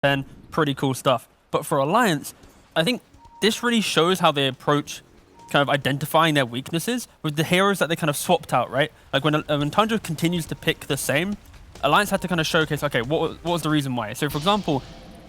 then pretty cool stuff. But for Alliance, I think this really shows how they approach kind of identifying their weaknesses with the heroes that they kind of swapped out, right? Like when Tundra continues to pick the same, Alliance had to kind of showcase, okay, what was the reason why? So for example,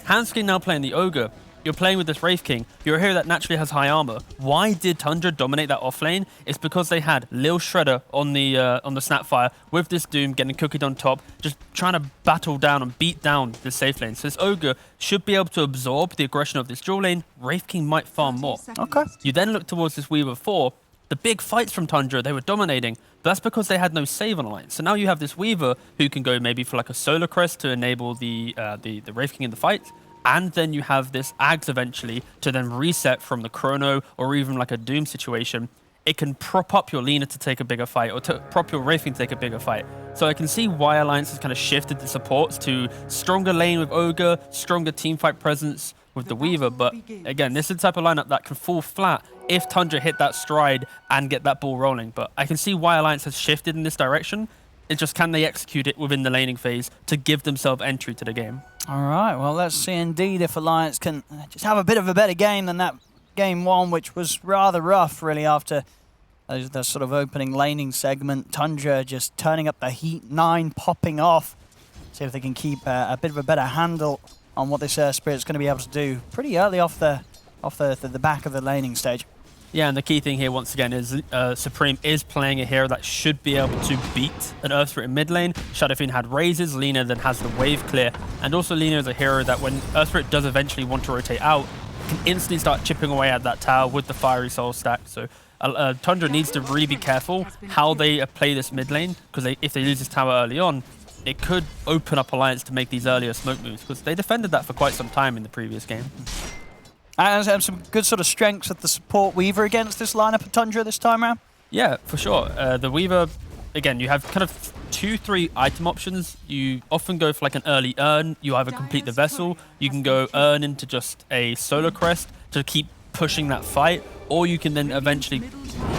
Hanskin now playing the Ogre, you're playing with this Wraith King, you're a hero that naturally has high armor. Why did Tundra dominate that off lane? It's because they had Lil Shredder on the Snapfire with this Doom getting cookied on top, just trying to battle down and beat down the safe lane. So this Ogre should be able to absorb the aggression of this dual lane. Wraith King might farm more. Okay. You then look towards this Weaver 4. The big fights from Tundra, they were dominating. But that's because they had no save on Alliance. So now you have this Weaver who can go maybe for like a Solar Crest to enable the Wraith King in the fight. And then you have this Ags eventually to then reset from the Chrono or even like a Doom situation. It can prop up your Lina to take a bigger fight or to prop your Wraith King to take a bigger fight. So I can see why Alliance has kind of shifted the supports to stronger lane with Ogre, stronger teamfight presence with the Weaver. But again, this is the type of lineup that can fall flat if Tundra hit that stride and get that ball rolling. But I can see why Alliance has shifted in this direction. It's just, can they execute it within the laning phase to give themselves entry to the game? All right, well, let's see indeed if Alliance can just have a bit of a better game than that game one, which was rather rough, really, after the sort of opening laning segment. Tundra just turning up the heat, 9 popping off. See if they can keep a bit of a better handle on what this Spirit's going to be able to do pretty early off the back of the laning stage. Yeah, and the key thing here, once again, is Supreme is playing a hero that should be able to beat an Earth Spirit in mid lane. Shadow Fiend had raises, Lina then has the wave clear. And also Lina is a hero that when Earth Spirit does eventually want to rotate out, can instantly start chipping away at that tower with the Fiery Soul stack. So Tundra needs to really be careful how they play this mid lane, because if they lose this tower early on, it could open up Alliance to make these earlier smoke moves, because they defended that for quite some time in the previous game. And some good sort of strengths of the support Weaver against this lineup of Tundra this time around? Yeah, for sure. The Weaver, again, you have kind of 2-3 item options. You often go for like an early Urn. You either complete the Vessel, you can go Urn into just a Solar Crest to keep pushing that fight, or you can then eventually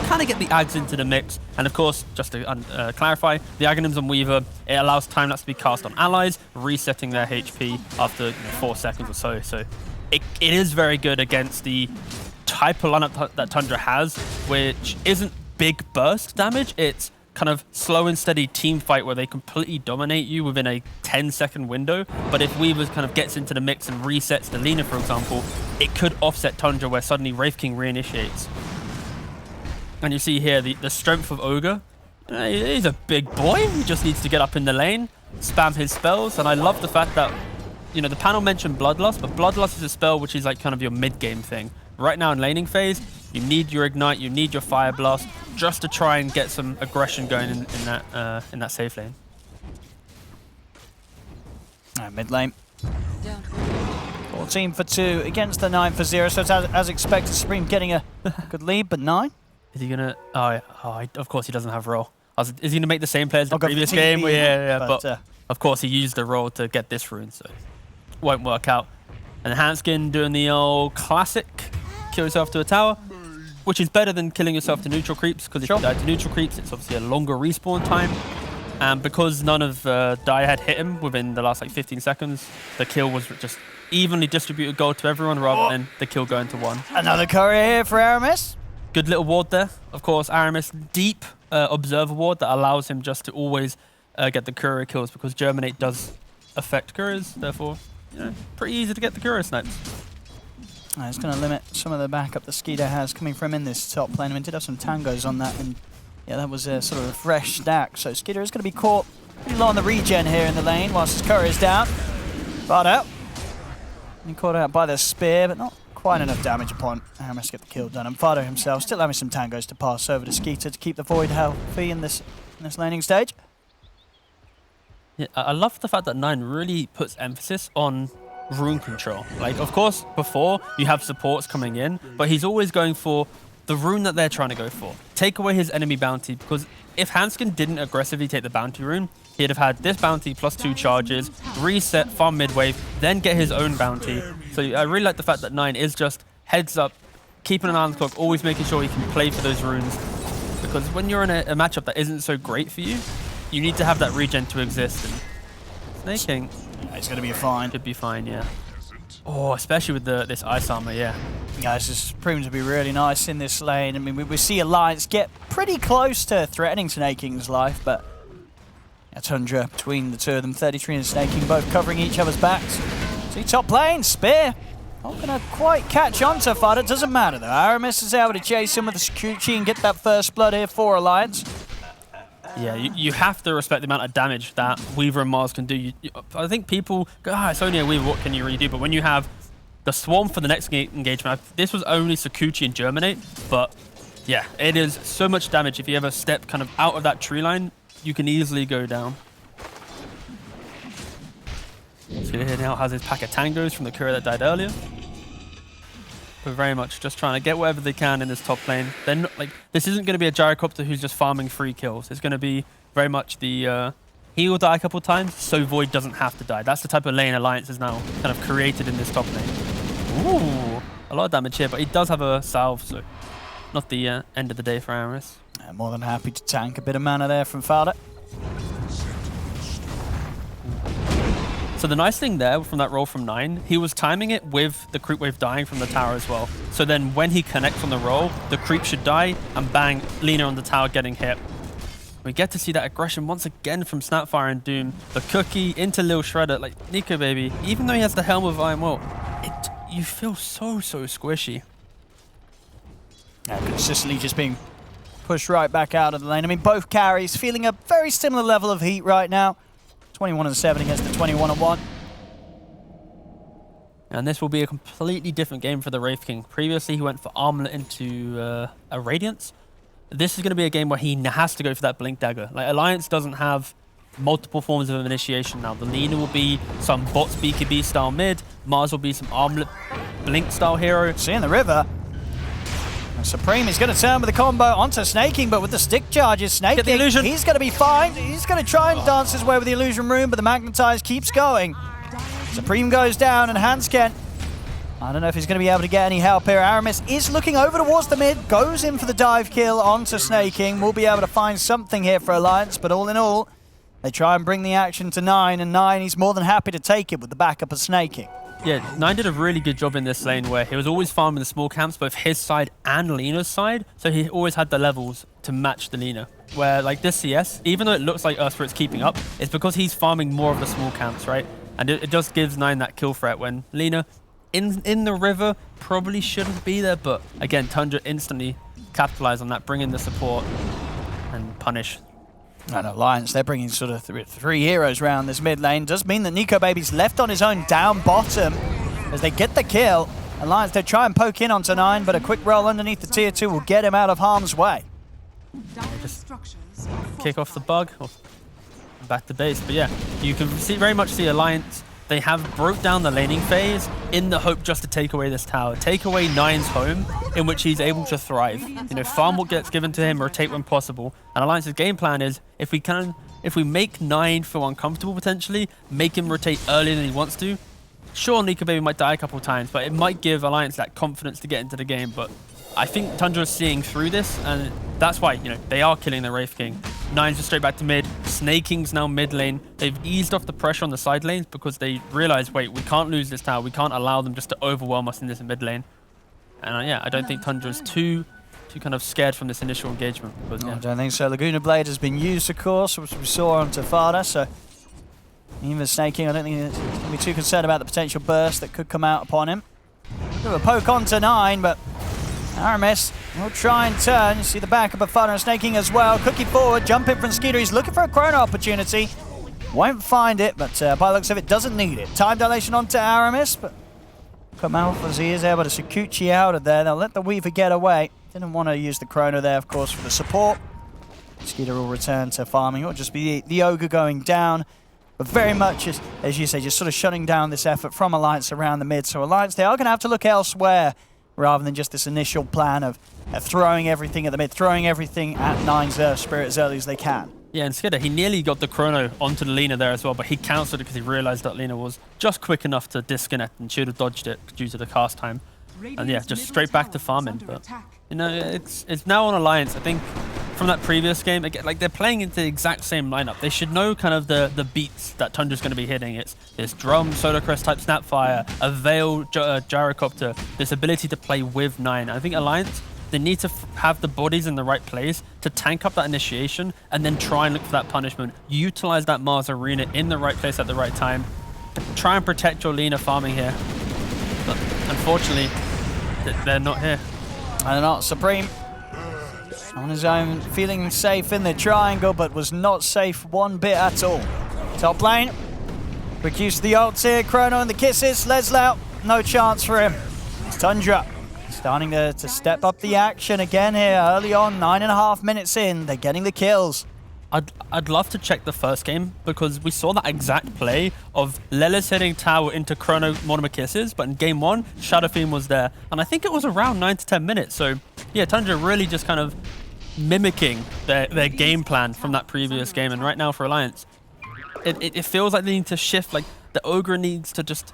kind of get the Ags into the mix. And of course, just to clarify, the Aghanims on Weaver, it allows time lapse to be cast on allies, resetting their HP after 4 seconds or so. So it is very good against the type of lineup that Tundra has, which isn't big burst damage. It's kind of slow and steady team fight where they completely dominate you within a 10-second window. But if Weaver kind of gets into the mix and resets the Lina, for example, it could offset Tundra where suddenly Wraith King reinitiates. And you see here the strength of Ogre. He's a big boy. He just needs to get up in the lane, spam his spells. And I love the fact that, you know, the panel mentioned Bloodlust, but Bloodlust is a spell which is like kind of your mid-game thing. Right now in laning phase, you need your Ignite, you need your Fire Blast, just to try and get some aggression going in that safe lane. Mid lane. 14 for 2 against the 9 for 0, so it's as expected. Supreme getting a good lead, but 9? Is he gonna? Of course he doesn't have roll. Is he gonna make the same play as the previous game? Yeah, but of course he used the roll to get this rune, so it won't work out. And Hanskin doing the old classic, kill yourself to a tower, which is better than killing yourself to neutral creeps, because if you die to neutral creeps, it's obviously a longer respawn time. And because none of Die had hit him within the last like 15 seconds, the kill was just evenly distributed gold to everyone rather than the kill going to one. Another courier here for Aramis. Good little ward there. Of course, Aramis, deep observer ward that allows him just to always get the courier kills, because Germinate does affect couriers, therefore, you know, pretty easy to get the courier snipes. It's going to limit some of the backup that Skeeter has coming from in this top lane. I mean, did have some tangos on that, and yeah, that was a sort of a fresh stack. So Skeeter is going to be caught pretty low on the regen here in the lane, whilst his courier's down. Brought out. And caught out by the spear, but not quite enough damage upon Aramis to get the kill done. And Fado himself still having some tangos to pass over to Skeeter to keep the Void healthy in this laning stage. Yeah, I love the fact that 9 really puts emphasis on rune control. Like, of course, before you have supports coming in, but he's always going for the rune that they're trying to go for. Take away his enemy bounty, because if Hanskin didn't aggressively take the bounty rune, he'd have had this bounty plus 2 charges, reset, farm mid-wave, then get his own bounty. So I really like the fact that 9 is just heads up, keeping an eye on the clock, always making sure he can play for those runes. Because when you're in a matchup that isn't so great for you, you need to have that regen to exist. And Snake King, It's going to be fine. Should be fine, yeah. Oh, especially with this ice armor, yeah. Guys, this is proving to be really nice in this lane. I mean, we see Alliance get pretty close to threatening Snaking's life, but Tundra between the two of them, 33 and Snaking, both covering each other's backs. See top lane, Spear. Not going to quite catch on to Fada. It doesn't matter, though. Aramis is able to chase him with the Sakuchi and get that first blood here for Alliance. Yeah, you have to respect the amount of damage that Weaver and Mars can do. I think people go, it's only a Weaver, what can you really do? But when you have the Swarm for the next engagement, this was only Sakuchi and Germinate, but yeah, it is so much damage. If you ever step kind of out of that tree line, you can easily go down. So here now has his pack of tangos from the courier that died earlier. But very much just trying to get whatever they can in this top lane. They're not, like, this isn't going to be a Gyrocopter who's just farming free kills. It's going to be very much the he will die a couple of times, so Void doesn't have to die. That's the type of lane Alliance is now kind of created in this top lane. Ooh, a lot of damage here, but he does have a salve, so not the end of the day for Aramis. More than happy to tank a bit of mana there from Fada. So the nice thing there from that roll from 9, he was timing it with the creep wave dying from the tower as well. So then when he connects on the roll, the creep should die and bang, Lina on the tower getting hit. We get to see that aggression once again from Snapfire and Doom. The cookie into Lil Shredder, like Nico baby, even though he has the helm of Iron Will, you feel so squishy. Yeah, consistently just being pushed right back out of the lane. I mean, both carries feeling a very similar level of heat right now. 21-7 against the 21-1. And this will be a completely different game for the Wraith King. Previously, he went for Armlet into a Radiance. This is going to be a game where he has to go for that Blink Dagger. Like, Alliance doesn't have multiple forms of initiation now. The Lina will be some bots BKB style mid. Mars will be some Armlet Blink style hero. Seeing the river. Supreme is going to turn with the combo onto Snaking, but with the stick charges, Snaking, he's going to be fine. He's going to try and dance his way with the Illusion Rune, but the Magnetize keeps going. Supreme goes down, and Hansken, I don't know if he's going to be able to get any help here. Aramis is looking over towards the mid, goes in for the dive kill onto Snaking. We'll be able to find something here for Alliance, but all in all, they try and bring the action to 9, and 9, he's more than happy to take it with the backup of Snaking. Yeah, 9 did a really good job in this lane where he was always farming the small camps, both his side and Lina's side, so he always had the levels to match the Lina. Where, like, this CS, even though it looks like Earth Spirit's keeping up, it's because he's farming more of the small camps, right? And it just gives 9 that kill threat when Lina, in the river, probably shouldn't be there, but again, Tundra instantly capitalize on that, bring in the support and punish. And Alliance, they're bringing sort of three heroes around this mid lane. Does mean that Nico Baby's left on his own down bottom as they get the kill. Alliance, they try and poke in onto 9, but a quick roll underneath the tier 2 will get him out of harm's way. Just kick off the bug, or back to base. But yeah, you can very much see Alliance. They have broke down the laning phase in the hope just to take away this tower. Take away 9's home, in which he's able to thrive. You know, farm what gets given to him, rotate when possible. And Alliance's game plan is, if we make 9 feel uncomfortable potentially, make him rotate earlier than he wants to. Sure, Nico Baby might die a couple of times, but it might give Alliance that confidence to get into the game. But I think Tundra is seeing through this, and that's why, you know, they are killing the Wraith King. 9's just straight back to mid. Snaking's now mid lane. They've eased off the pressure on the side lanes because they realize, wait, we can't lose this tower. We can't allow them just to overwhelm us in this mid lane. And yeah, I don't think Tundra's too kind of scared from this initial engagement. Because, yeah. I don't think so. Laguna Blade has been used, of course, which we saw onto Fada, so even Snaking, I don't think he's going to be too concerned about the potential burst that could come out upon him. Bit of a poke onto 9, but Aramis will try and turn. You see the backup of Fada and Snaking as well. Cookie forward, jumping from Skeeter. He's looking for a chrono opportunity. Won't find it, but by the looks of it, doesn't need it. Time dilation onto Aramis, but come out as he is able to Sakuchi out of there. They'll let the Weaver get away. Didn't want to use the chrono there, of course, for the support. Skeeter will return to farming. It'll just be the Ogre going down. But very much, as you say, just sort of shutting down this effort from Alliance around the mid. So Alliance, they are going to have to look elsewhere rather than just this initial plan of throwing everything at the mid, throwing everything at 9's Earth Spirit as early as they can. Yeah, and Skidder, he nearly got the chrono onto the Lina there as well, but he cancelled it because he realized that Lina was just quick enough to disconnect and should have dodged it due to the cast time. And yeah, just straight back to farming. But you know, it's now on Alliance. I think from that previous game, again, like they're playing into the exact same lineup. They should know kind of the beats that Tundra's going to be hitting. It's this drum, Solar Crest type Snapfire, a Veil Gyrocopter, this ability to play with 9. I think Alliance, they need to have the bodies in the right place to tank up that initiation and then try and look for that punishment. Utilize that Mars Arena in the right place at the right time. Try and protect your Lina farming here. But unfortunately, they're not here. And they're not. Supreme on his own, feeling safe in the triangle, but was not safe one bit at all. Top lane, quick use of the ult here, Chrono and the kisses, Leslau, no chance for him. It's Tundra starting to step up the action again here early on, 9.5 minutes in, they're getting the kills. I'd love to check the first game because we saw that exact play of Lelis hitting tower into Chrono Mortimer Kisses, but in game 1, Shadow Fiend was there. And I think it was around 9 to 10 minutes. So yeah, Tundra really just kind of mimicking their game plan from that previous game. And right now for Alliance, it feels like they need to shift, like the Ogre needs to just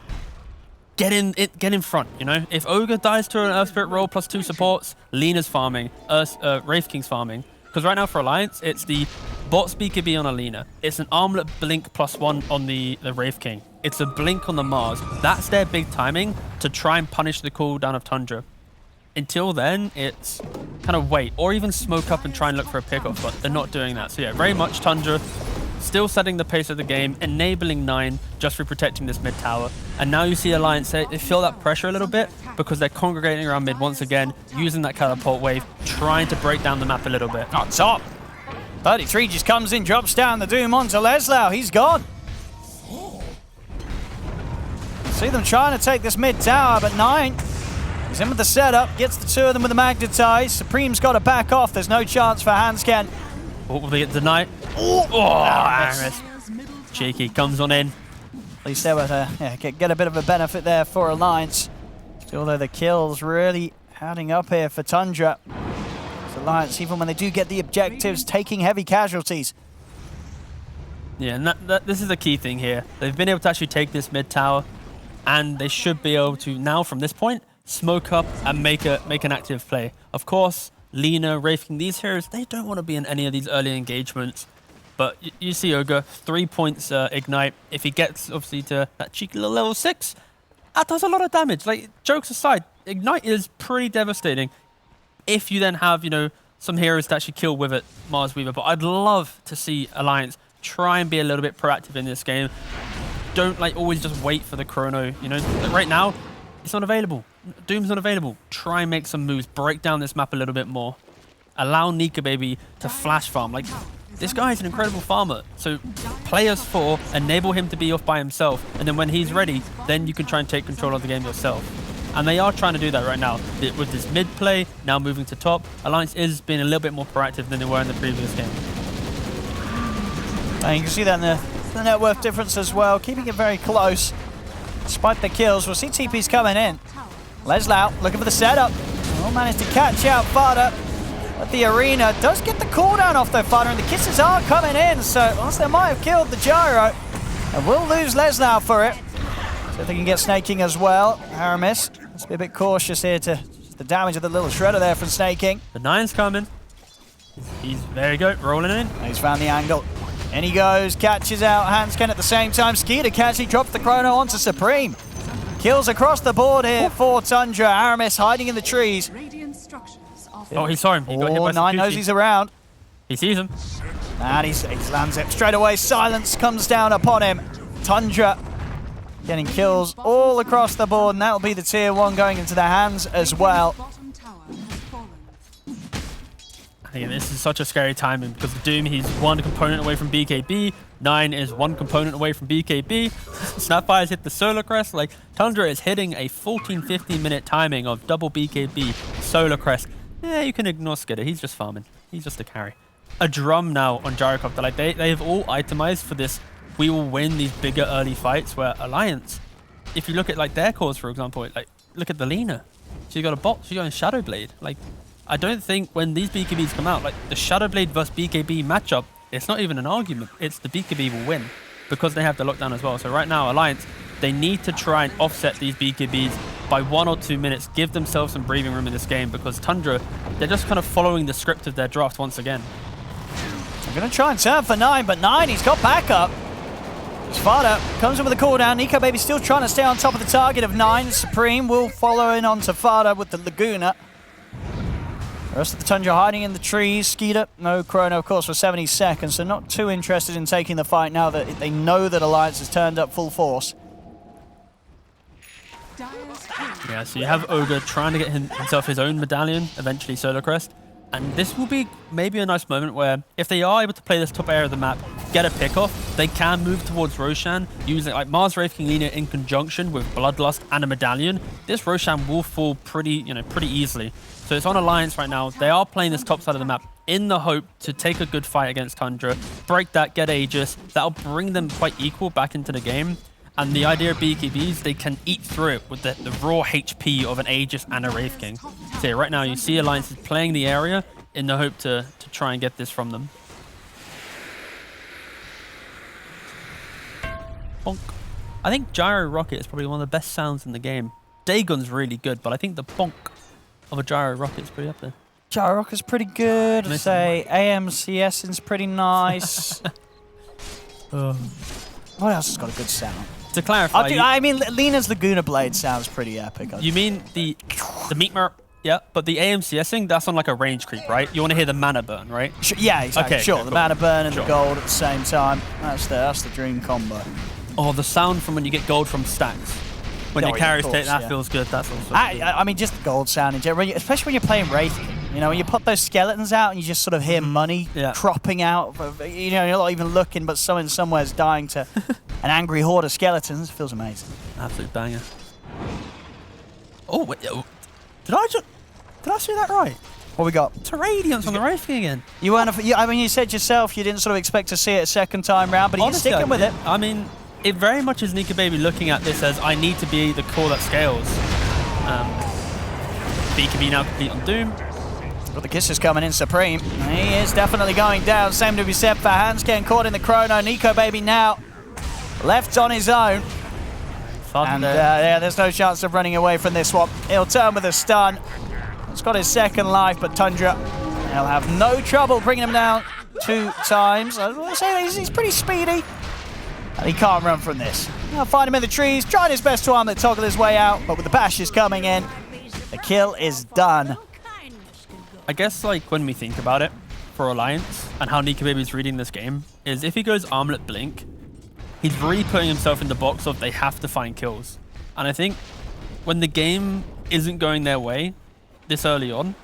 get in front, you know? If Ogre dies to an Earth Spirit roll plus 2 supports, Lina's farming, Wraith King's farming. Because right now for Alliance, it's the bot's BKB on Alina. It's an Armlet Blink +1 on the Wraith King. It's a Blink on the Mars. That's their big timing to try and punish the cooldown of Tundra. Until then, it's kind of wait, or even smoke up and try and look for a pickoff, but they're not doing that. So yeah, very much Tundra still setting the pace of the game, enabling 9 just for protecting this mid tower. And now you see Alliance, they feel that pressure a little bit because they're congregating around mid once again, using that catapult wave, trying to break down the map a little bit. On top, 33 just comes in, drops down the Doom onto Leslau, he's gone. See them trying to take this mid tower, but 9, he's in with the setup, gets the 2 of them with the Magnetize. Supreme's got to back off, there's no chance for Hansken. Oh, will they get denied? Oh, Aramis. Cheeky, comes on in. At least they were get a bit of a benefit there for Alliance. Although the kills really adding up here for Tundra. It's Alliance, even when they do get the objectives, taking heavy casualties. Yeah, and this is the key thing here. They've been able to actually take this mid tower, and they should be able to now, from this point, smoke up and make an active play. Of course, Lina, Wraith King, these heroes, they don't want to be in any of these early engagements. But you see Ogre, 3 points Ignite. If he gets, obviously, to that cheeky little level 6, that does a lot of damage. Like, jokes aside, Ignite is pretty devastating. If you then have, you know, some heroes to actually kill with it, Mars Weaver. But I'd love to see Alliance try and be a little bit proactive in this game. Don't, like, always just wait for the Chrono, you know. Like, right now, it's not available. Doom's not available. Try and make some moves. Break down this map a little bit more. Allow Nika Baby to flash farm. Like, this guy is an incredible farmer. So play us 4, enable him to be off by himself, and then when he's ready, then you can try and take control of the game yourself. And they are trying to do that right now. With this mid play, now moving to top, Alliance is being a little bit more proactive than they were in the previous game. And you can see that in the net worth difference as well, keeping it very close. Despite the kills, we'll see TP's coming in. Leslau looking for the setup. Will manage to catch out Fada. But the arena does get the cooldown off though, Fada, and the kisses are coming in. So whilst they might have killed the gyro, and will lose Leslau for it. So if they can get snaking as well. Aramis, let's be a bit cautious here to the damage of the little shredder there from snaking. The 9's coming. There you go, rolling in. He's found the angle. In he goes, catches out Hansken at the same time. Skeeter casually drops the Chrono onto Supreme. Kills across the board here for Tundra. Aramis hiding in the trees. Oh, he saw him. He got hit by 9 knows he's around. He sees him. And he lands it straight away. Silence comes down upon him. Tundra getting kills all across the board, and that'll be the tier 1 going into their hands as well. I think this is such a scary timing because Doom, he's 1 component away from BKB. 9 is 1 component away from BKB. Snapfire's hit the Solar Crest. Like, Tundra is hitting a 14-15 minute timing of double BKB, Solar Crest. Yeah, you can ignore Skidder. He's just farming. He's just a carry. A drum now on Gyrocopter. Like, they have all itemized for this. We will win these bigger early fights where Alliance, if you look at, like, their cores, for example, like, look at the Lina. She's got a bot. She's got a Shadow Blade. Like, I don't think when these BKBs come out, like, the Shadow Blade versus BKB matchup, it's not even an argument. It's the BKB will win because they have the lockdown as well. So right now, Alliance, they need to try and offset these BKBs by 1 or 2 minutes, give themselves some breathing room in this game, because Tundra, they're just kind of following the script of their draft once again. I'm going to try and turn for 9, but 9, he's got backup. Fada comes in with a cooldown. NicoBaby still trying to stay on top of the target of 9. Supreme will follow in onto Fada with the Laguna. The rest of the Tundra hiding in the trees. Skeeter, no chrono, of course, for 70 seconds, so not too interested in taking the fight now that they know that Alliance has turned up full force. Yeah, so you have Ogre trying to get himself his own medallion, eventually Solar Crest. And this will be maybe a nice moment where, if they are able to play this top area of the map, get a pick-off, they can move towards Roshan, using like Mars, Wraith King, Lina in conjunction with Bloodlust and a medallion. This Roshan will fall pretty easily. So it's on Alliance right now. They are playing this top side of the map in the hope to take a good fight against Tundra, break that, get Aegis. That'll bring them quite equal back into the game. And the idea of BKBs, they can eat through it with the raw HP of an Aegis and a Wraith King. So yeah, right now you see Alliance is playing the area in the hope to try and get this from them. Bonk. I think Gyro Rocket is probably one of the best sounds in the game. Dagon's really good, but I think the bonk of a Gyro Rocket is pretty up there. Gyro Rocket's pretty good. I'd say AMCS is pretty nice. What else has got a good sound? To clarify, I mean, Lina's Laguna Blade sounds pretty epic. You mean the Meatmer? Yeah, but the AMCSing, that's on like a range creep, right? You want to hear the mana burn, right? Yeah, exactly. Okay, sure, cool. the mana burn and the gold at the same time. That's the dream combo. Oh, the sound from when you get gold from stacks. When you carry state, that feels good. That's also good. I mean, just the gold sound in general, especially when you're playing Wraith King. You know, when you put those skeletons out and you just sort of hear money cropping out. You know, you're not even looking, but someone somewhere's dying to an angry horde of skeletons. It feels amazing. Absolute banger. Oh, wait, did I see that right? What we got? It's a Radiance on the Wraith King again. You weren't. I mean, you said yourself you didn't sort of expect to see it a second time round, but he's sticking with it. I mean, it very much is NicoBaby looking at this as I need to be the core that scales. BKB now complete on Doom. But the kisses coming in Supreme. He is definitely going down. Same to be said for Hans getting caught in the chrono. NicoBaby now left on his own. And yeah, there's no chance of running away from this one. He'll turn with a stun. He's got his second life, but Tundra, he'll have no trouble bringing him down 2 times. I want to say he's pretty speedy. And he can't run from this. I'll find him in the trees, trying his best to arm that toggle his way out, but with the bashes coming in, the kill is done. I guess, like, when we think about it, for Alliance, and how NicoBaby is reading this game, is if he goes Armlet Blink, he's really putting himself in the box of they have to find kills. And I think when the game isn't going their way this early on,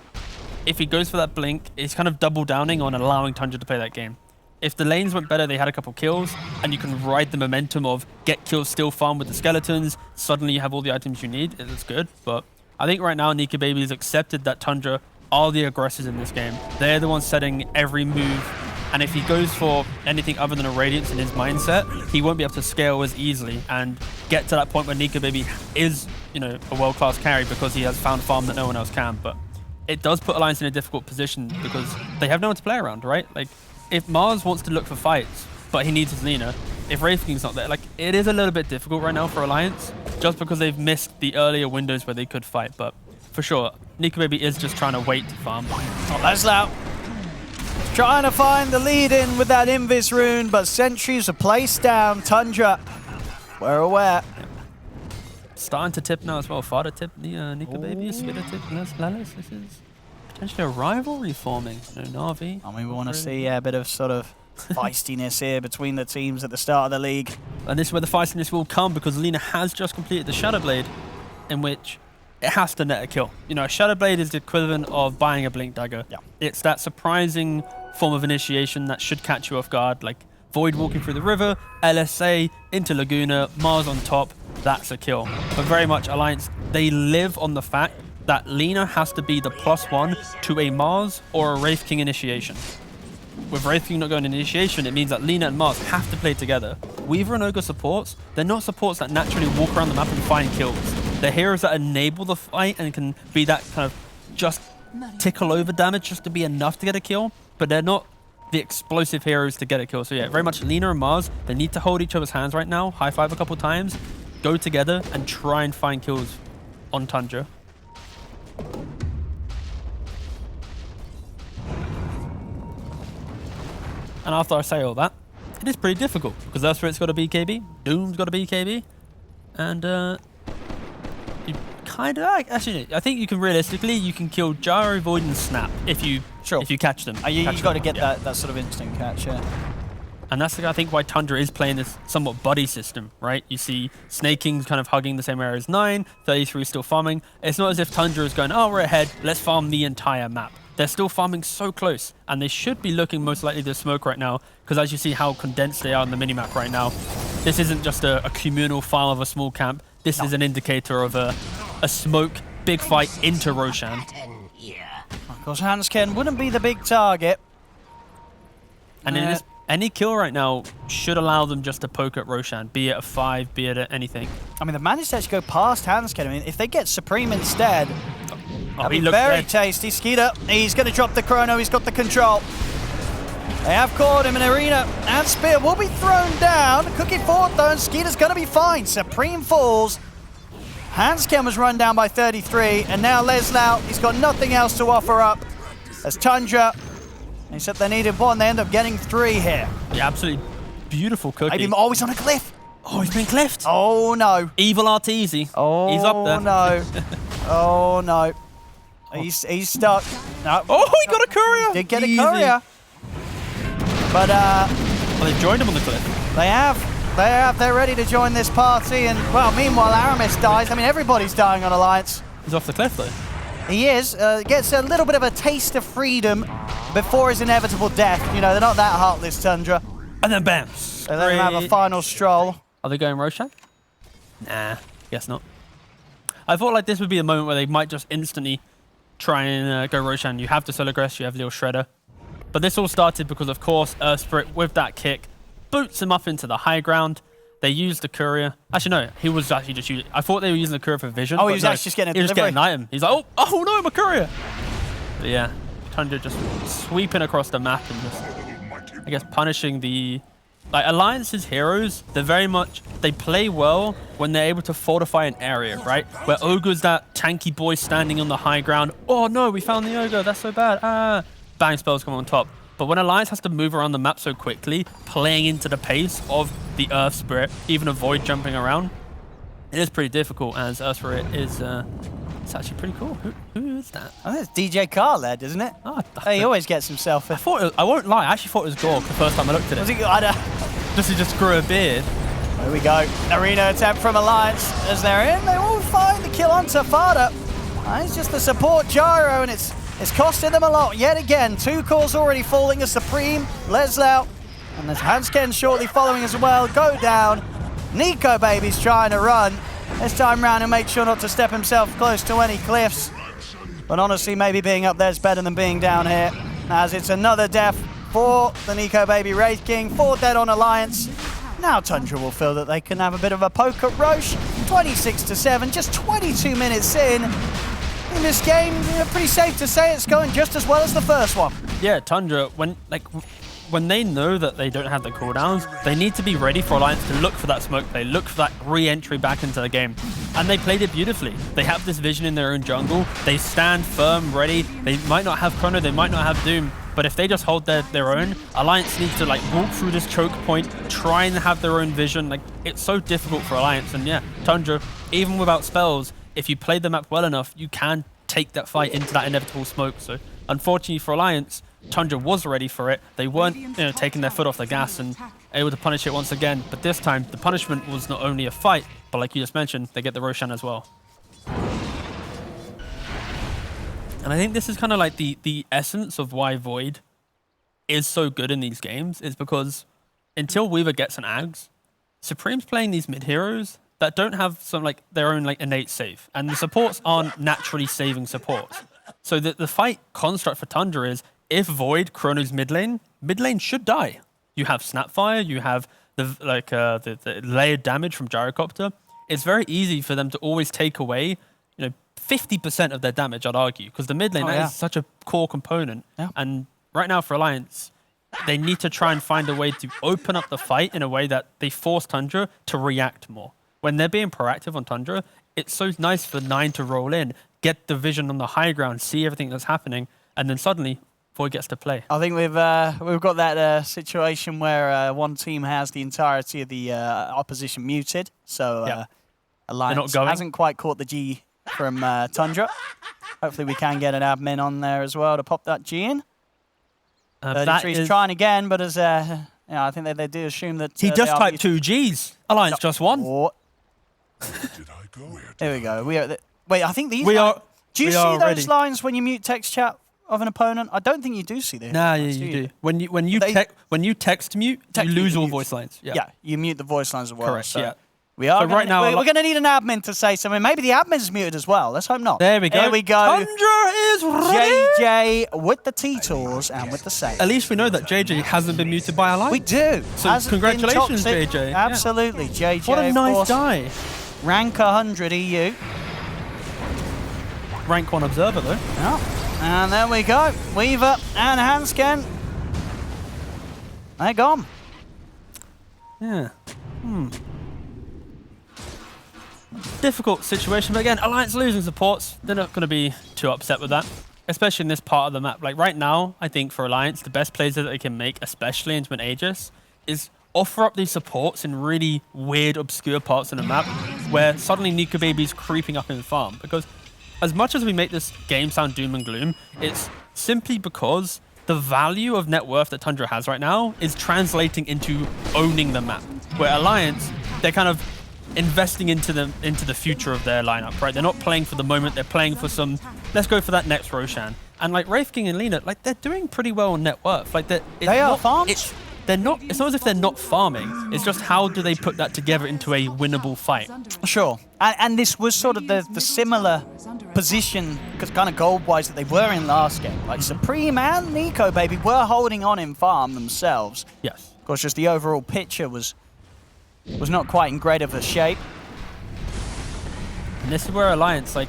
if he goes for that Blink, he's kind of double downing on allowing Tundra to play that game. If the lanes went better, they had a couple kills, and you can ride the momentum of get kills, still farm with the skeletons, suddenly you have all the items you need, it's good. But I think right now NicoBaby has accepted that Tundra are the aggressors in this game. They're the ones setting every move, and if he goes for anything other than a Radiance in his mindset, he won't be able to scale as easily and get to that point where NicoBaby is, you know, a world-class carry because he has found farm that no one else can. But it does put Alliance in a difficult position because they have no one to play around, right? Like, if Mars wants to look for fights, but he needs his Lina, if Wraith King's not there, like, it is a little bit difficult right now for Alliance, just because they've missed the earlier windows where they could fight. But for sure, NicoBaby is just trying to wait to farm. Oh, that's loud. Trying to find the lead in with that Invis rune, but sentries are placed down. Tundra, we're aware. Starting to tip now as well. Fada tip, NicoBaby, Spitter tip, Lalas. This is potentially a rivalry forming. No, Na'Vi. I mean, we want to see a bit of sort of feistiness here between the teams at the start of the league. And this is where the feistiness will come, because Lina has just completed the Shadow Blade, in which it has to net a kill. You know, a Shadow Blade is the equivalent of buying a Blink Dagger. Yeah. It's that surprising form of initiation that should catch you off guard, like Void walking through the river, LSA into Laguna, Mars on top. That's a kill. But very much Alliance, they live on the fact that Lina has to be the +1 to a Mars or a Wraith King initiation. With Wraith King not going initiation, it means that Lina and Mars have to play together. Weaver and Ogre supports, they're not supports that naturally walk around the map and find kills. They're heroes that enable the fight and can be that kind of just tickle over damage just to be enough to get a kill, but they're not the explosive heroes to get a kill. So yeah, very much Lina and Mars, they need to hold each other's hands right now, high five a couple times, go together and try and find kills on Tundra. And after I say all that, it is pretty difficult because that's where it's got a BKB, Doom's got a BKB, and you kind of actually I think you can realistically kill Gyro, Void, and Snap if you catch them. You got to get that sort of instant catch, yeah. And that's I think why Tundra is playing this somewhat buddy system, right? You see Snake King's kind of hugging the same area as 9, 33 still farming. It's not as if Tundra is going, oh, we're ahead, let's farm the entire map. They're still farming so close, and they should be looking most likely to smoke right now, because as you see how condensed they are on the minimap right now, this isn't just a communal file of a small camp. This is an indicator of a smoke, big fight into Roshan. Of course, Hansken wouldn't be the big target. And in this, any kill right now should allow them just to poke at Roshan, be it a 5, be it at anything. I mean, they've managed to actually go past Hansken. I mean, if they get Supreme instead, that'd be very tasty. Skeeter, he's going to drop the chrono. He's got the control. They have caught him in Arena, and Spear will be thrown down. Cookie forward though, and Skeeter's going to be fine. Supreme falls. Hansken was run down by 33, and now Leslau, he's got nothing else to offer up. As Tundra, he said they needed 1, they end up getting 3 here. Yeah, absolutely beautiful Cookie. Oh, he's on a cliff. Oh, he's been cliffed. Oh, no. Evil Arteezy. Oh, he's up there. No. Oh, no. He's stuck. No. Oh, he got a courier. He did get a courier. But, well, they've joined him on the cliff. They have. They're ready to join this party. And, well, meanwhile, Aramis dies. I mean, everybody's dying on Alliance. He's off the cliff, though. He is. Gets a little bit of a taste of freedom before his inevitable death. You know, they're not that heartless, Tundra. And then bam. And then have a final stroll. Are they going Roshan? Nah, guess not. I thought like this would be a moment where they might just instantly try and go Roshan. You have the Solar Crest, you have Lil Shredder. But this all started because, of course, Earth Spirit, with that kick, boots him up into the high ground. They used the courier. Actually, no, he was actually just using... I thought they were using the courier for vision. Oh, he was actually just getting a delivery. He was getting an item. He's like, oh no, my courier. But yeah, Tundra just sweeping across the map and just, I guess, punishing the... Like, Alliance's heroes, they're very much... They play well when they're able to fortify an area, right? Where Ogre's that tanky boy standing on the high ground. Oh no, we found the Ogre. That's so bad. Ah. Bang, spells come on top. But when Alliance has to move around the map so quickly, playing into the pace of the Earth Spirit, even avoid jumping around, it is pretty difficult, as Earth Spirit is... it's actually pretty cool. Who is that? I think it's DJ Khaled, isn't it? Oh, he always gets himself... I won't lie, I actually thought it was Gorg the first time I looked at it. Was he... He just grew a beard. There we go. Arena attempt from Alliance. As they're in, they will find the kill on Tafada. He's just the support Gyro, and it's costing them a lot yet again. 2 cores already falling. A Supreme, Leslau, and there's Hansken shortly following as well. Go down. Nico Baby's trying to run. This time round, he'll make sure not to step himself close to any cliffs. But honestly, maybe being up there is better than being down here, as it's another death for the Nico Baby Wraith King. 4 dead on Alliance. Now Tundra will feel that they can have a bit of a poke at Roche. 26-7, just 22 minutes in this game. Pretty safe to say it's going just as well as the first one. Yeah, Tundra, when they know that they don't have the cooldowns, they need to be ready for Alliance to look for that smoke play, look for that re-entry back into the game. And they played it beautifully. They have this vision in their own jungle. They stand firm, ready. They might not have Chrono, they might not have Doom, but if they just hold their own, Alliance needs to walk through this choke point, try and have their own vision. It's so difficult for Alliance. And yeah, Tundra, even without spells, if you play the map well enough, you can take that fight into that inevitable smoke. So unfortunately for Alliance, Tundra was ready for it. They weren't taking their foot off the gas and able to punish it once again. But this time, the punishment was not only a fight, but like you just mentioned, they get the Roshan as well. And I think this is kind of like the essence of why Void is so good in these games, is because until Weaver gets an Ags, Supreme's playing these mid-heroes that don't have some their own innate save. And the supports aren't naturally saving supports. So the fight construct for Tundra is, if Void Chrono's mid lane should die. You have Snapfire, you have the layered damage from Gyrocopter. It's very easy for them to always take away 50% of their damage, I'd argue, because the mid lane is such a core component. Yeah. And right now for Alliance, they need to try and find a way to open up the fight in a way that they force Tundra to react more. When they're being proactive on Tundra, it's so nice for 9 to roll in, get the vision on the high ground, see everything that's happening, and then suddenly Void gets to play. I think we've got that situation where one team has the entirety of the opposition muted, so Alliance hasn't quite caught the G from Tundra. Hopefully we can get an admin on there as well to pop that G in. 33's trying again, but as I think they do assume that he just typed 2 Gs. Alliance just won. There we go. Wait, I think these. Do you see those lines when you mute text chat of an opponent? I don't think you do see them. Nah, yeah, you do. When you text mute, you lose all voice lines. Yeah, you mute the voice lines as well. Correct. So Yeah. We are right now. We're going to need an admin to say something. Maybe the admin's muted as well. Let's hope not. There we go. There we go. Tundra is ready. JJ with the T-Tours and with the save. At least we know that JJ hasn't been muted by Alliance. We do. So congratulations, JJ. Absolutely, yeah. JJ. What a nice die. Rank 100 EU. Rank 1 observer though. Yeah. And there we go. Weaver and Hansken. They're gone. Yeah. Difficult situation, but again, Alliance losing supports, they're not going to be too upset with that, especially in this part of the map. Like right now, I think for Alliance, the best plays that they can make, especially into an Aegis, is offer up these supports in really weird, obscure parts of the map where suddenly Nika Baby's creeping up in the farm. Because as much as we make this game sound doom and gloom, it's simply because the value of net worth that Tundra has right now is translating into owning the map. Where Alliance, they're kind of investing into the future of their lineup, right? They're not playing for the moment, they're playing for some, let's go for that next Roshan. And like Wraith King and Lena, like they're doing pretty well on net worth. Like they are farmed. It's not as if they're not farming. It's just how do they put that together into a winnable fight? Sure. And this was sort of the similar position, because kind of gold-wise that they were in last game. Like Supreme and Nico Baby were holding on in farm themselves. Yes. Of course, just the overall picture was not quite in great of a shape. And this is where Alliance, like,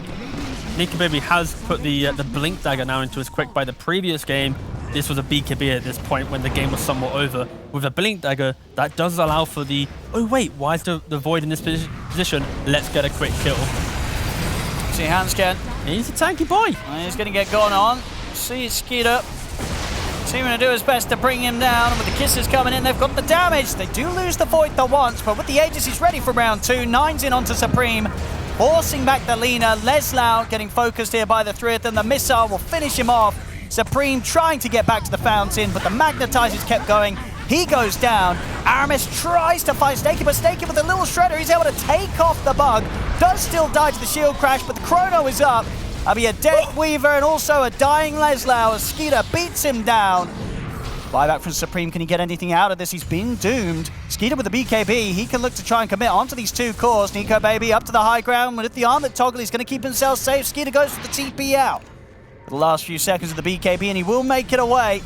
Nika Baby has put the Blink Dagger now into his quick. By the previous game, this was a BKB at this point when the game was somewhat over. With a Blink Dagger, that does allow for the, oh wait, why is the Void in this position? Let's get a quick kill. See Hansken. He's a tanky boy. He's going to get gone on. See Skeeter. Seeming to do his best to bring him down, and with the kisses coming in, they've got the damage. They do lose the Void the once, but with the Aegis, he's ready for round 2. Nine's in onto Supreme, forcing back the Lina. Leslau getting focused here by the three of them. The missile will finish him off. Supreme trying to get back to the fountain, but the Magnetizers kept going. He goes down. Aramis tries to fight Snakey, but Snakey with a little shredder, he's able to take off the bug. Does still die to the shield crash, but the chrono is up. That'll be a dead Weaver and also a dying Leslau as Skeeter beats him down. Buyback from Supreme, can he get anything out of this? He's been doomed. Skeeter with the BKB, he can look to try and commit onto these 2 cores. Nico Baby up to the high ground, with the arm that toggle, he's going to keep himself safe. Skeeter goes for the TP out. The last few seconds of the BKB, and he will make it away.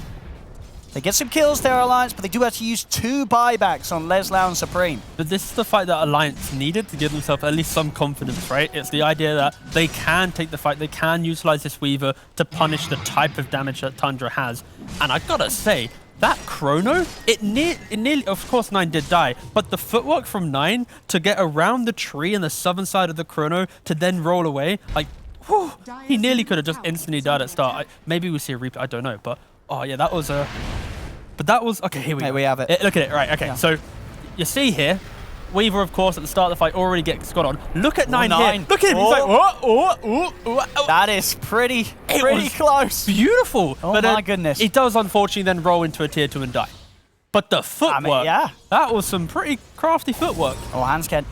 They get some kills there, Alliance, but they do have to use 2 buybacks on Leslau and Supreme. But this is the fight that Alliance needed to give themselves at least some confidence, right? It's the idea that they can take the fight, they can utilize this Weaver to punish the type of damage that Tundra has. And I gotta say, that chrono, it nearly, of course 9 did die, but the footwork from 9 to get around the tree in the southern side of the chrono to then roll away, like, whew, he nearly could have just instantly died at start. Maybe we'll see a replay, I don't know, but oh yeah, that was a... But that was... Okay, here we go. We have it. Look at it, right, okay. Yeah. So, you see here, Weaver, of course, at the start of the fight already gets got on. Look at 9 here. Look at him. He's like, That is pretty close. Beautiful. Oh, but my goodness. He does, unfortunately, then roll into a tier 2 and die. But the footwork, that was some pretty crafty footwork. Oh, Hansken.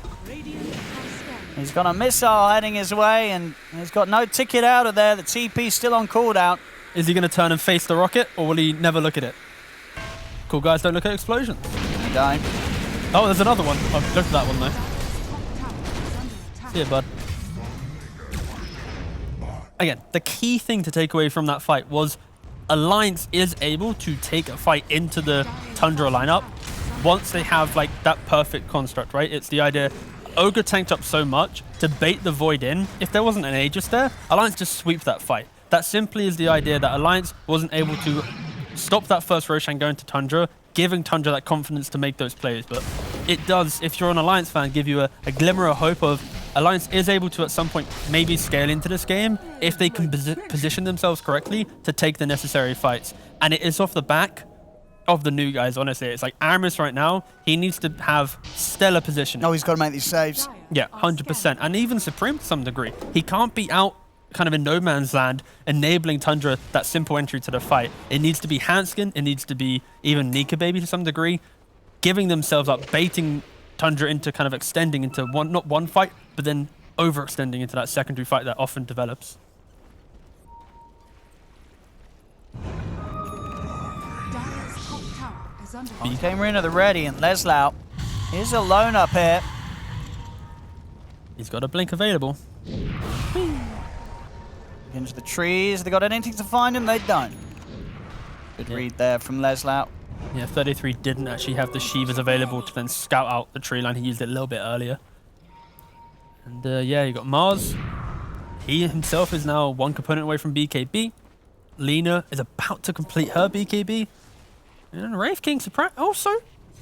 He's got a missile heading his way, and he's got no ticket out of there. The TP's still on cooldown. Is he going to turn and face the rocket, or will he never look at it? Cool guys don't look at explosions. Don't. Oh, there's another one. I've looked at that one though. See ya, bud. Again, the key thing to take away from that fight was Alliance is able to take a fight into the Tundra lineup once they have like that perfect construct, right? It's the idea, Ogre tanked up so much to bait the Void in. If there wasn't an Aegis there, Alliance just sweeps that fight. That simply is the idea that Alliance wasn't able to stop that first Roshan going to Tundra, giving Tundra that confidence to make those plays. But it does, if you're an Alliance fan, give you a glimmer of hope of Alliance is able to, at some point, maybe scale into this game if they can position themselves correctly to take the necessary fights. And it is off the back of the new guys, honestly. It's like Aramis right now, he needs to have stellar position. Oh, he's got to make these saves. Yeah, 100%. And even Supreme to some degree. He can't be out kind of in no man's land, enabling Tundra that simple entry to the fight. It needs to be Hanskin, it needs to be even Nika Baby to some degree, giving themselves up, baiting Tundra into kind of extending into not one fight, but then overextending into that secondary fight that often develops. BK Marine at the ready, and Leslau is alone up here. He's got a blink available. Into the trees. They got anything to find him? They don't. Good read there from Leslau. Yeah, 33 didn't actually have the Shivas available to then scout out the tree line. He used it a little bit earlier. And yeah, you got Mars. He himself is now one component away from BKB. Lena is about to complete her BKB. And Wraith King surprise also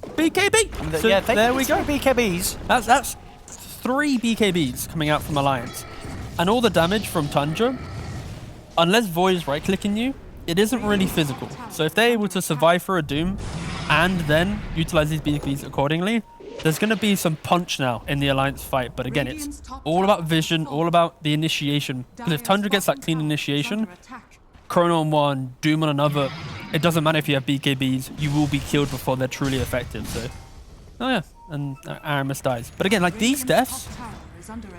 BKB. So yeah, there we go. BKBs. That's 3 BKBs coming out from Alliance. And all the damage from Tundra, unless Void is right-clicking you, it isn't really physical. So if they're able to survive for a Doom and then utilize these BKBs accordingly, there's going to be some punch now in the Alliance fight. But again, it's all about vision, all about the initiation. Because if Tundra gets that clean initiation, Chrono on one, Doom on another, it doesn't matter if you have BKBs, you will be killed before they're truly effective. So, oh yeah, and Aramis dies. But again, like these deaths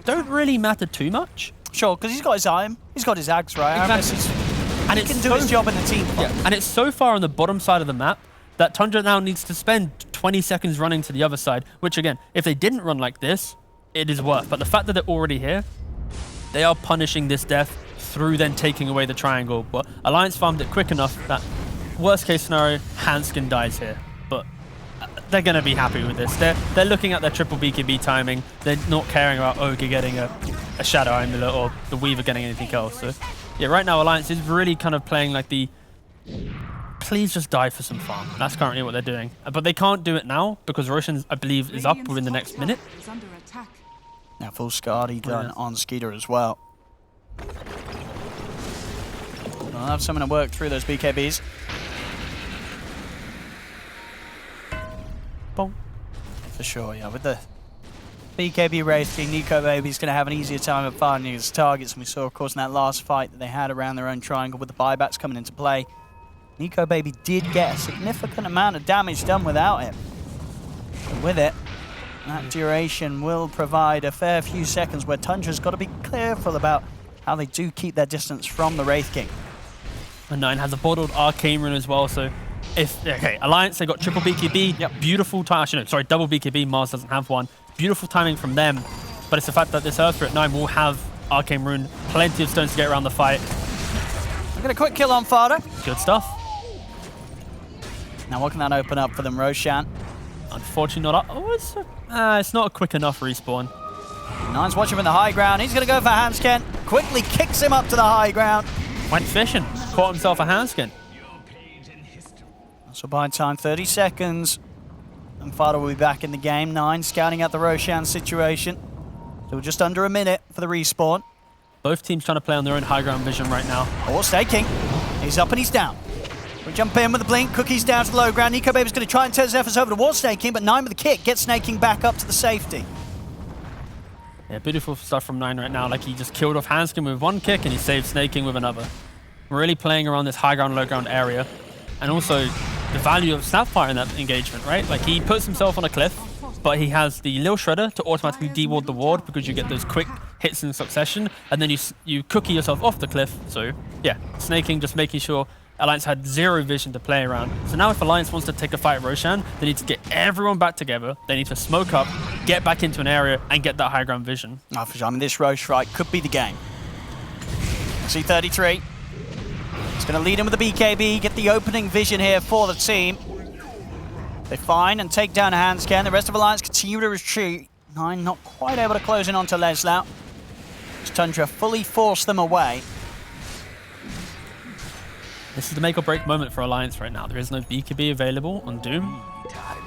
don't really matter too much. Sure, because he's got his Iron, he's got his Ags, right? Exactly. And he can do his job in the team. Yeah, and it's so far on the bottom side of the map that Tundra now needs to spend 20 seconds running to the other side, which again, if they didn't run like this, it is worth. But the fact that they're already here, they are punishing this death through then taking away the triangle. But Alliance farmed it quick enough that worst case scenario, Hanskin dies here. But they're going to be happy with this. They're looking at their triple BKB timing. They're not caring about Ogre getting a Shadow Amulet or the Weaver getting anything else. So yeah, right now Alliance is really kind of playing like the please just die for some farm. That's currently what they're doing. But they can't do it now because Roshan, I believe, is up within the next minute. Now full Skadi done on Skeeter as well. I'll have someone to work through those BKBs. Boom. For sure, yeah. With the BKB Wraith King, Nico Baby's going to have an easier time of finding his targets. And we saw, of course, in that last fight that they had around their own triangle with the buybacks coming into play. Nico Baby did get a significant amount of damage done without him. But with it, that duration will provide a fair few seconds where Tundra's got to be careful about how they do keep their distance from the Wraith King. And 9 has a bottled Arcane Rune as well, so okay, Alliance, they got triple BKB, yep, beautiful time, actually no, sorry, double BKB, Mars doesn't have one. Beautiful timing from them, but it's the fact that this Earthsphere at 9 will have Arcane Rune, plenty of stones to get around the fight. I'll get a quick kill on Fada. Good stuff. Now what can that open up for them, Roshan? Unfortunately not, it's not a quick enough respawn. Nine's watching from the high ground, he's going to go for Hanskin, quickly kicks him up to the high ground. Went fishing, caught himself a Hanskin. So by time, 30 seconds. And Fada will be back in the game. 9 scouting out the Roshan situation. So just under a minute for the respawn. Both teams trying to play on their own high ground vision right now. Or staking. He's up and he's down. We jump in with the blink. Cookie's down to the low ground. Nico Baby's going to try and turn his efforts over towards Snaking, but 9 with the kick gets Snaking back up to the safety. Yeah, beautiful stuff from 9 right now. Like he just killed off Hanskin with one kick and he saved Snaking with another. Really playing around this high ground, low ground area. And also the value of Snapfire in that engagement, right? Like he puts himself on a cliff, but he has the Lil Shredder to automatically deward the ward because you get those quick hits in succession, and then you cookie yourself off the cliff. So yeah, Snaking just making sure Alliance had zero vision to play around. So now if Alliance wants to take a fight at Roshan, they need to get everyone back together. They need to smoke up, get back into an area, and get that high ground vision. Oh, for sure. I mean, this Roche fight could be the game. C33. He's going to lead him with the BKB, get the opening vision here for the team. They find and take down Hanskin. The rest of Alliance continue to retreat. 9 not quite able to close in onto Leslau. Tundra fully forced them away. This is the make or break moment for Alliance right now. There is no BKB available on Doom.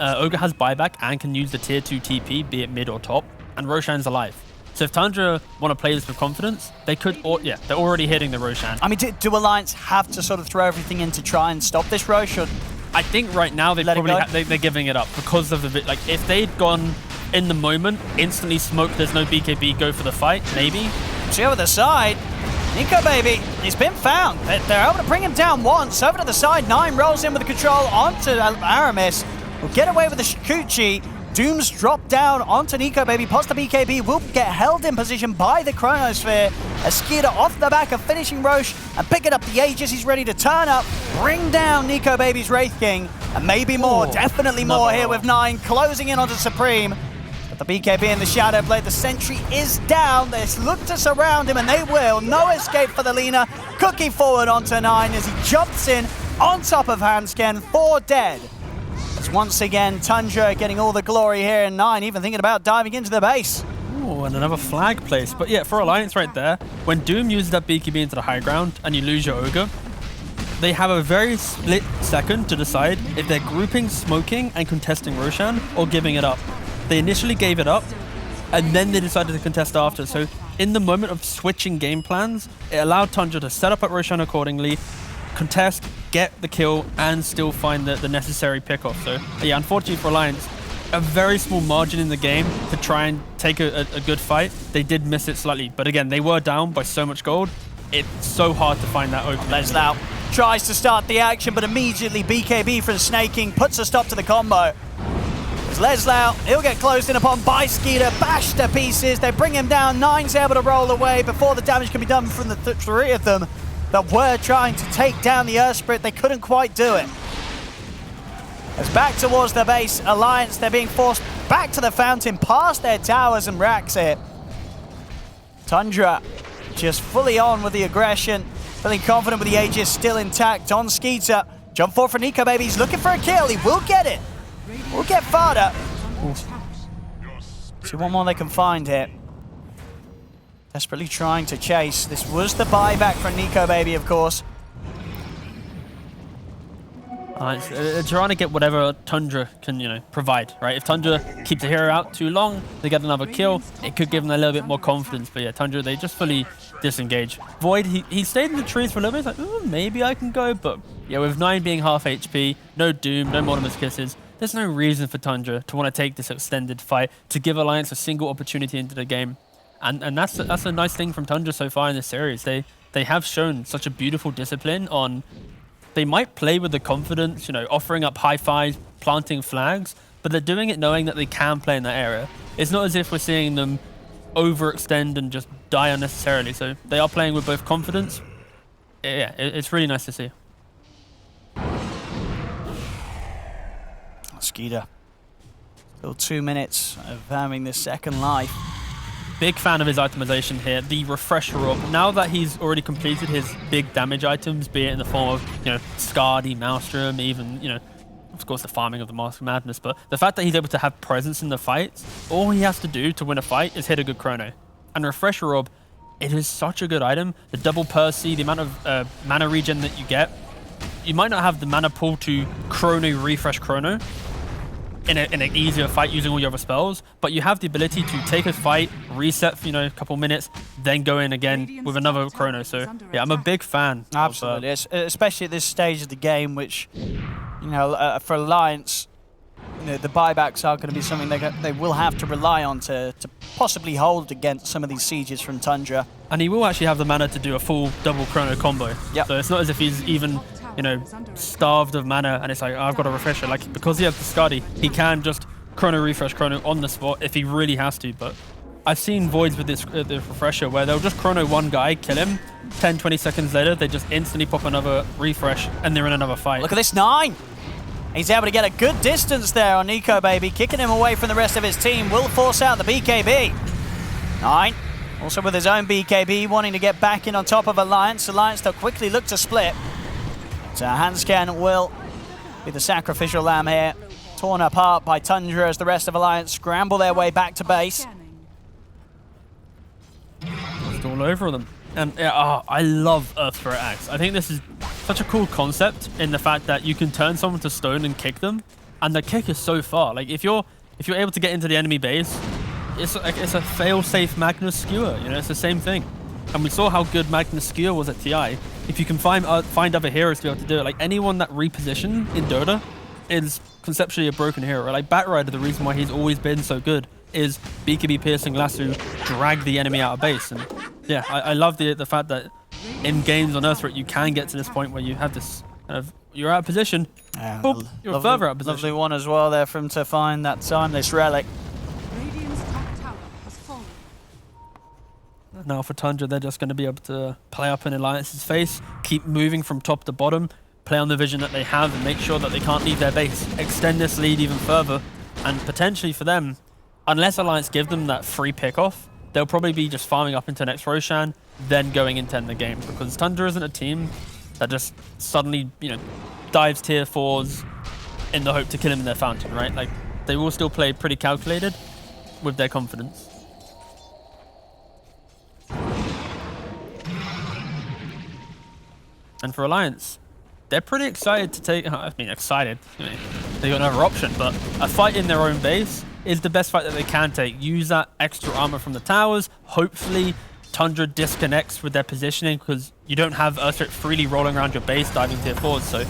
Ogre has buyback and can use the tier 2 TP, be it mid or top, and Roshan's alive. So if Tundra want to play this with confidence, they could, yeah, they're already hitting the Roshan. I mean, do Alliance have to sort of throw everything in to try and stop this Rosh? Or I think right now they probably they're giving it up because of the bit. Like if they'd gone in the moment, instantly smoke, there's no BKB, go for the fight, maybe. See over the side, Nico Baby, he's been found. They're able to bring him down once. Over to the side, 9 rolls in with the control onto Aramis. Will get away with the Shikuchi. Doom's dropped down onto Nico Baby. Posta BKB will get held in position by the Chronosphere. Esquida off the back of finishing Roche and picking up the Aegis. He's ready to turn up, bring down Nico Baby's Wraith King, and maybe more, definitely more here with 9 closing in onto Supreme. But the BKB in the Shadow Blade, the sentry is down. They look to surround him, and they will. No escape for the Lina. Cookie forward onto 9 as he jumps in on top of Hansken. 4 dead. As once again, Tundra getting all the glory here, and 9 even thinking about diving into the base. Oh, and another flag place. But yeah, for Alliance right there, when Doom uses that BKB into the high ground and you lose your Ogre, they have a very split second to decide if they're grouping, smoking, and contesting Roshan or giving it up. They initially gave it up, and then they decided to contest after. So in the moment of switching game plans, it allowed Tundra to set up at Roshan accordingly, contest, get the kill, and still find the necessary pickoff. So yeah, unfortunately for Alliance, a very small margin in the game to try and take a good fight. They did miss it slightly, but again, they were down by so much gold. It's so hard to find that opening. Leslau tries to start the action, but immediately BKB from Snaking puts a stop to the combo. As Leslau, he'll get closed in upon by Skeeter, bashed to pieces. They bring him down. 9's able to roll away before the damage can be done from the 3 of them that were trying to take down the Earth Spirit. They couldn't quite do it. As back towards the base, Alliance, they're being forced back to the fountain, past their towers and racks here. Tundra just fully on with the aggression, feeling confident with the Aegis still intact on Skeeter. Jump forward for Nico Baby, he's looking for a kill, he will get it. We'll get farther. See one more they can find here. Desperately trying to chase. This was the buyback from Nico Baby, of course. Trying to get whatever Tundra can, provide, right? If Tundra keeps the hero out too long, they get another kill, it could give them a little bit more confidence. But yeah, Tundra, they just fully disengage. Void, he stayed in the trees for a little bit. He's like, maybe I can go. But yeah, with 9 being half HP, no Doom, no Mortimer's Kisses, there's no reason for Tundra to want to take this extended fight, to give Alliance a single opportunity into the game. And that's a nice thing from Tundra so far in this series. They have shown such a beautiful discipline on... They might play with the confidence, offering up high fives, planting flags, but they're doing it knowing that they can play in that area. It's not as if we're seeing them overextend and just die unnecessarily. So they are playing with both confidence. Yeah, it's really nice to see. Skeeter. Still 2 minutes of having this second life. Big fan of his itemization here. The Refresher Orb. Now that he's already completed his big damage items, be it in the form of, Skadi, Maelstrom, even, of course, the farming of the Mask of Madness, but the fact that he's able to have presence in the fights, all he has to do to win a fight is hit a good chrono. And Refresher Orb, it is such a good item. The double Percy, the amount of mana regen that you get. You might not have the mana pool to chrono refresh chrono in an easier fight using all your other spells, but you have the ability to take a fight, reset for a couple minutes, then go in again with another chrono. So yeah, I'm a big fan. Absolutely, especially at this stage of the game, which for Alliance, the buybacks are going to be something they will have to rely on to possibly hold against some of these sieges from Tundra. And he will actually have the mana to do a full double chrono combo. Yep. So it's not as if he's even starved of mana and it's like, I've got a refresher. Like, because he has the Skadi, he can just chrono refresh chrono on the spot if he really has to. But I've seen Voids with this refresher where they'll just chrono one guy, kill him, 10-20 seconds later, they just instantly pop another refresh and they're in another fight. Look at this 9! He's able to get a good distance there on Nico Baby, kicking him away from the rest of his team. Will force out the BKB. 9, also with his own BKB, wanting to get back in on top of Alliance. Alliance, they'll quickly look to split. So Hanscan will be the sacrificial lamb here. Torn apart by Tundra as the rest of Alliance scramble their way back to base. Just all over them. And I love Earth Spirit Axe. I think this is such a cool concept in the fact that you can turn someone to stone and kick them, and the kick is so far. Like if you're able to get into the enemy base, it's a fail-safe Magnus Skewer. You know, it's the same thing. And we saw how good Magnus Skewer was at TI. If you can find other heroes to be able to do it, like anyone that reposition in Dota is conceptually a broken hero. Like Batrider, the reason why he's always been so good is BKB piercing lasso drag the enemy out of base. And yeah, I love the fact that in games on Earththreat you can get to this point where you have this kind of, you're out of position. Yeah, boop, you're further out of position. Lovely one as well there for him to find that timeless relic. Radiant's top tower has fallen. Now for Tundra, they're just going to be able to play up in Alliance's face, keep moving from top to bottom, play on the vision that they have and make sure that they can't leave their base, extend this lead even further, and potentially for them, unless Alliance give them that free pick-off, they'll probably be just farming up into next Roshan, then going into end the game, because Tundra isn't a team that just suddenly, you know, dives tier 4s in the hope to kill him in their fountain, right? Like, they will still play pretty calculated with their confidence. And for Alliance, they're pretty excited to take, I mean, excited, I mean, they got another option, but a fight in their own base is the best fight that they can take. Use that extra armor from the towers. Hopefully, Tundra disconnects with their positioning because you don't have Earththreat freely rolling around your base, diving tier 4s, so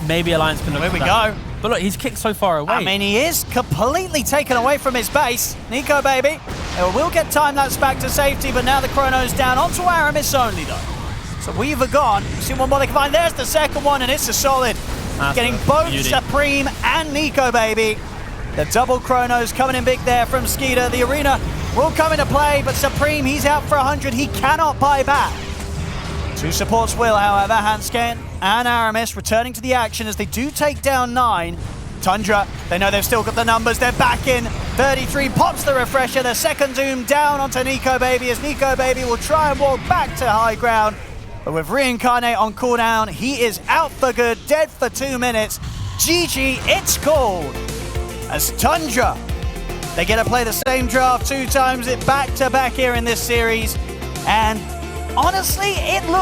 maybe Alliance can look There we at that. go. But look, he's kicked so far away. I mean, he is completely taken away from his base. Nico, baby. It will get time-lapse back to safety, but now the Chrono's down onto Aramis only, though. So Weaver gone. See one more they can find. There's the second one, and it's a solid. That's Getting a both beauty. Supreme and Nico, baby. The double Chronos coming in big there from Skeeter. The arena will come into play, but Supreme, he's out for 100. He cannot buy back. Two supports will, however. Hansken and Aramis returning to the action as they do take down 9. Tundra, they know they've still got the numbers. They're back in. 33 pops the refresher. The second Doom down onto Nico, baby, as Nico, baby will try and walk back to high ground. But with Reincarnate on cooldown, he is out for good, dead for 2 minutes. GG, it's called. As Tundra, they get to play the same draft 2 times, it back-to-back here in this series. And honestly, it looks